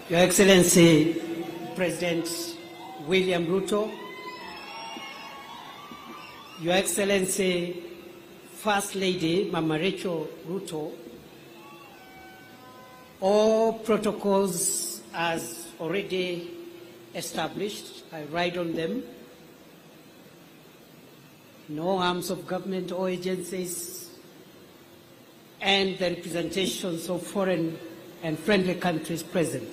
Your Excellency, President William Ruto, Your Excellency, First Lady Mama Rachel Ruto, all protocols as already established, I ride on them. No arms of government or agencies and the representations of foreign and friendly countries present.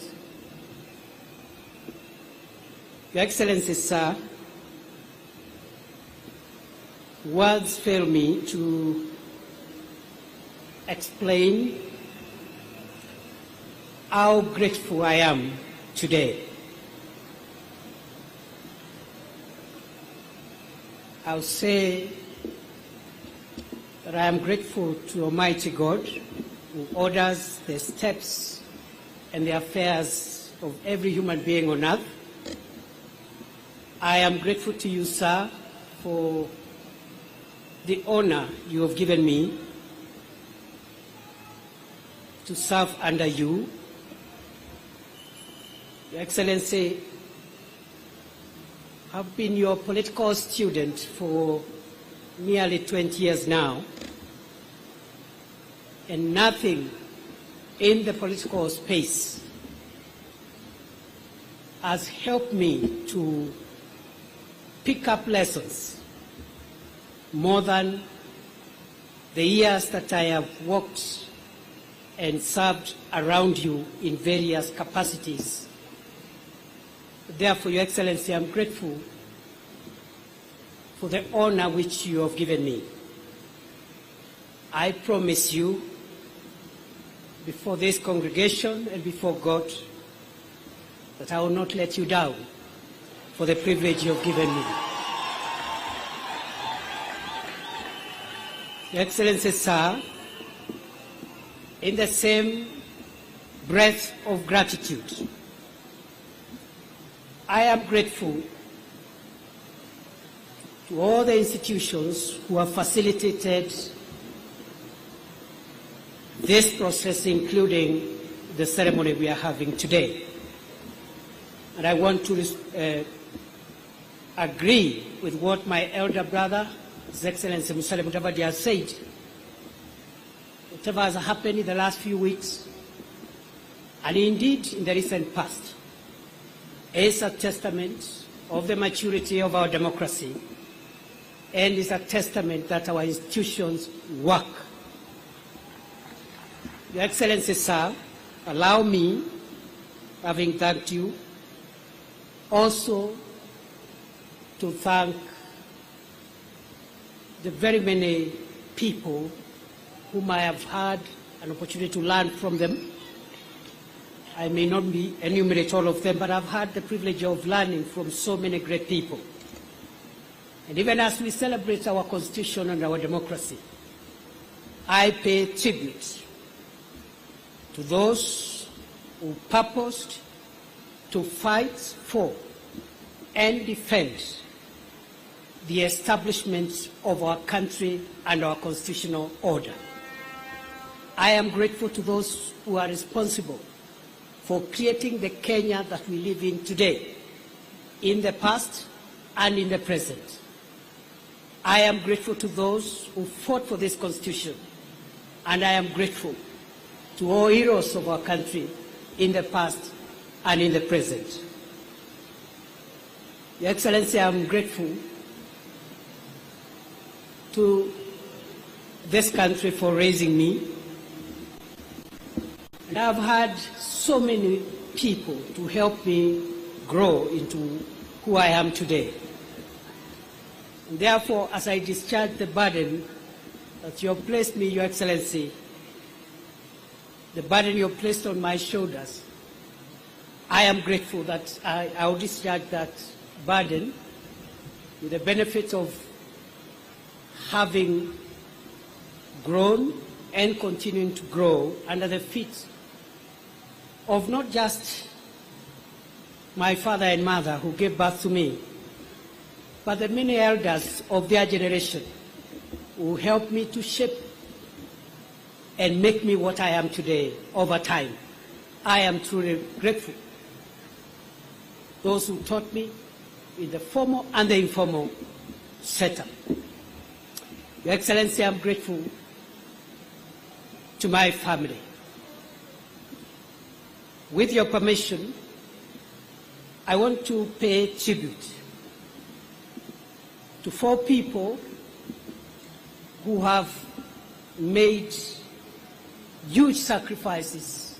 Your Excellency, sir, words fail me to explain how grateful I am today. I'll say that I am grateful to Almighty God who orders the steps and the affairs of every human being on earth. I am grateful to you, sir, for the honor you have given me to serve under you. Your Excellency, I've been your political student for nearly 20 years now, and nothing in the political space has helped me to pick up lessons more than the years that I have worked and served around you in various capacities. Therefore, Your Excellency, I'm grateful for the honor which you have given me. I promise you, before this congregation and before God, that I will not let you down for the privilege you have given me. Your Excellency, sir, in the same breath of gratitude, I am grateful to all the institutions who have facilitated this process, including the ceremony we are having today. And I want to agree with what my elder brother, His Excellency Musalia Mudavadi, has said. Whatever has happened in the last few weeks, and indeed in the recent past, is a testament of the maturity of our democracy and is a testament that our institutions work. Your Excellency, sir, allow me, having thanked you, also to thank the very many people whom I have had an opportunity to learn from them. I may not enumerate all of them, but I've had the privilege of learning from so many great people. And even as we celebrate our Constitution and our democracy, I pay tribute to those who purposed to fight for and defend the establishment of our country and our constitutional order. I am grateful to those who are responsible for creating the Kenya that we live in today, in the past and in the present. I am grateful to those who fought for this Constitution, and I am grateful to all heroes of our country in the past and in the present. Your Excellency, I am grateful to this country for raising me. And I've had so many people to help me grow into who I am today. And therefore, as I discharge the burden that you have placed me, Your Excellency, the burden you have placed on my shoulders, I am grateful that I will discharge that burden with the benefit of having grown and continuing to grow under the feet of not just my father and mother who gave birth to me, but the many elders of their generation who helped me to shape and make me what I am today over time. I am truly grateful those who taught me in the formal and the informal setup. Your Excellency, I'm grateful to my family. With your permission, I want to pay tribute to 4 people who have made huge sacrifices,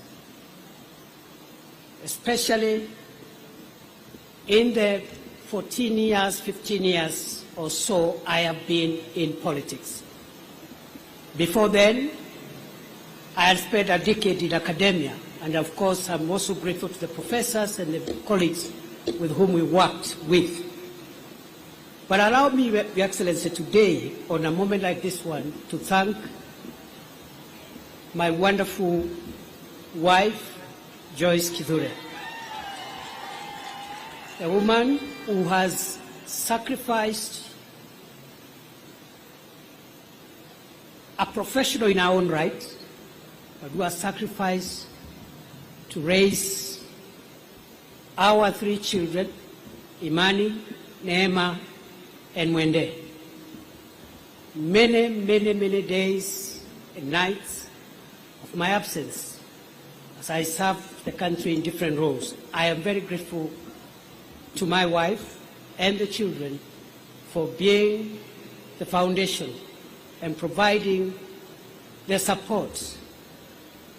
especially in the 14 years, 15 years or so I have been in politics. Before then, I had spent a decade in academia, and of course I'm also grateful to the professors and the colleagues with whom we worked with. But allow me, Your Excellency, today, on a moment like this one, to thank my wonderful wife, Joyce Kithure, a woman who has sacrificed, a professional in her own right, but who has sacrificed to raise our 3 children, Imani, Neema, and Mwende. Many days and nights of my absence as I served the country in different roles. I am very grateful to my wife and the children for being the foundation and providing the support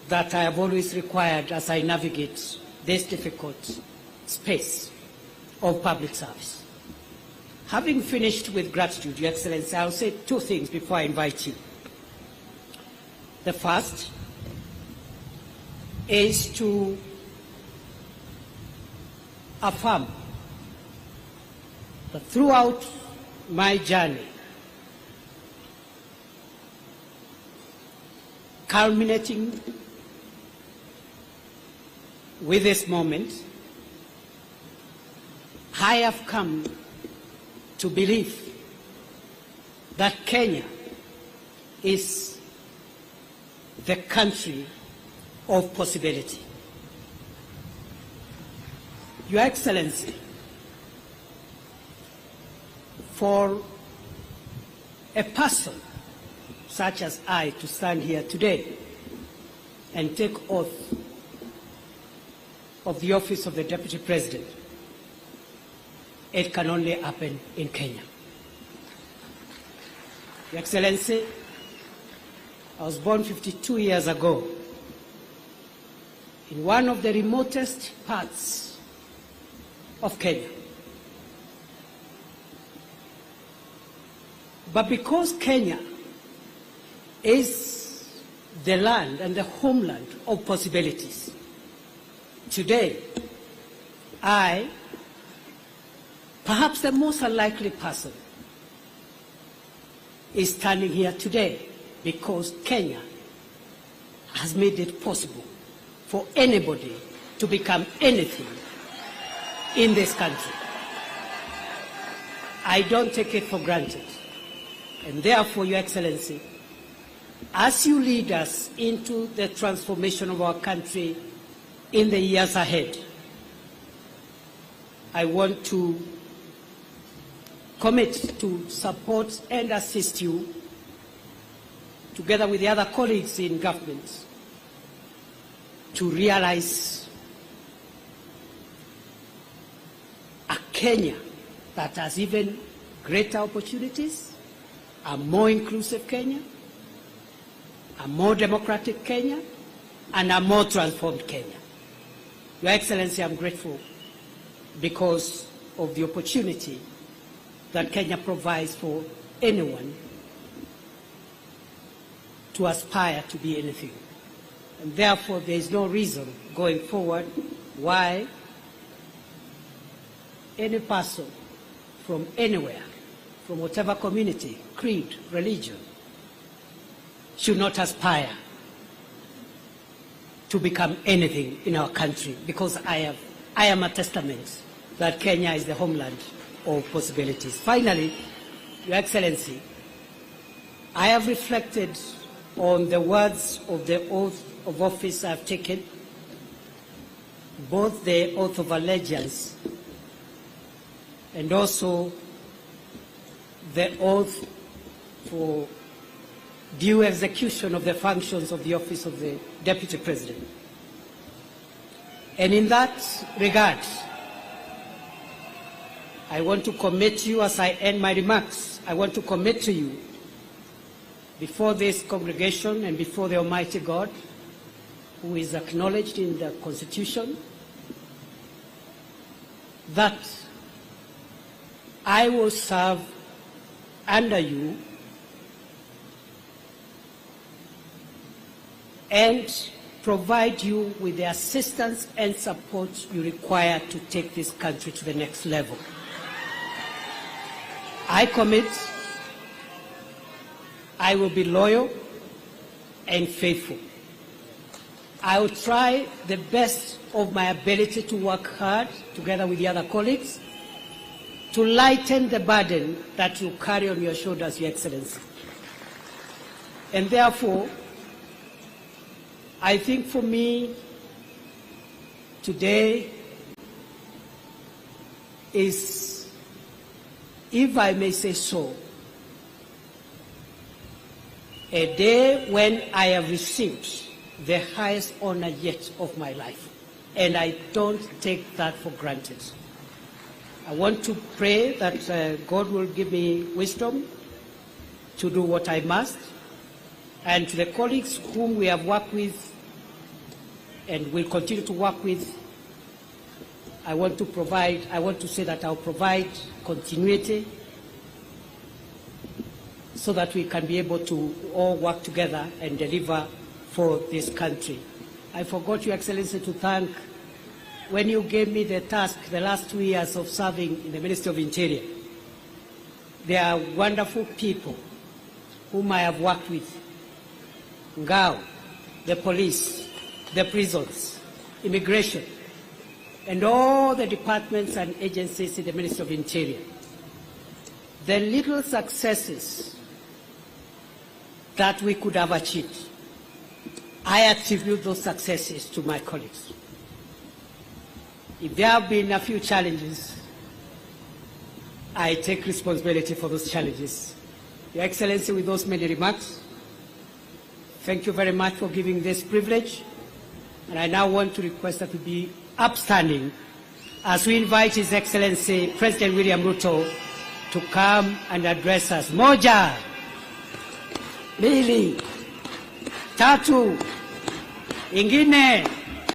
that I have always required as I navigate this difficult space of public service. Having finished with gratitude, Your Excellency, I'll say 2 things before I invite you. The first is to affirm that throughout my journey, culminating with this moment, I have come to believe that Kenya is the country of possibility. Your Excellency, for a person such as I to stand here today and take oath of the office of the Deputy President, it can only happen in Kenya. Your Excellency, I was born 52 years ago in one of the remotest parts of Kenya. But because Kenya is the land and the homeland of possibilities, today I, perhaps the most unlikely person, is standing here today because Kenya has made it possible for anybody to become anything in this country. I don't take it for granted. And therefore, Your Excellency, as you lead us into the transformation of our country in the years ahead, I want to commit to support and assist you, together with the other colleagues in government, to realize a Kenya that has even greater opportunities, a more inclusive Kenya, a more democratic Kenya, and a more transformed Kenya. Your Excellency, I'm grateful because of the opportunity that Kenya provides for anyone to aspire to be anything. And therefore, there is no reason going forward why any person from anywhere, from whatever community, creed, religion, should not aspire to become anything in our country, because I am a testament that Kenya is the homeland of possibilities. Finally, Your Excellency, I have reflected on the words of the oath of office I've taken, both the oath of allegiance and also the oath for due execution of the functions of the office of the Deputy President. And in that regard, I want to commit to you, as I end my remarks, I want to commit to you before this congregation and before the Almighty God, who is acknowledged in the Constitution, that I will serve under you and provide you with the assistance and support you require to take this country to the next level. I commit I will be loyal and faithful. I will try the best of my ability to work hard together with the other colleagues to lighten the burden that you carry on your shoulders, Your Excellency. And therefore, I think for me, today is, if I may say so, a day when I have received the highest honor yet of my life. And I don't take that for granted. I want to pray that God will give me wisdom to do what I must. And to the colleagues whom we have worked with and will continue to work with, I want to say that I'll provide continuity so that we can be able to all work together and deliver for this country. I forgot, Your Excellency, to thank, when you gave me the task the last 2 years of serving in the Ministry of Interior, there are wonderful people whom I have worked with. Ngao, the police, the prisons, immigration, and all the departments and agencies in the Ministry of Interior. The little successes that we could have achieved, I attribute those successes to my colleagues. If there have been a few challenges, I take responsibility for those challenges. Your Excellency, with those many remarks, thank you very much for giving this privilege. And I now want to request that we be upstanding as we invite His Excellency President William Ruto to come and address us. Moja, mbili, tatu, ingine.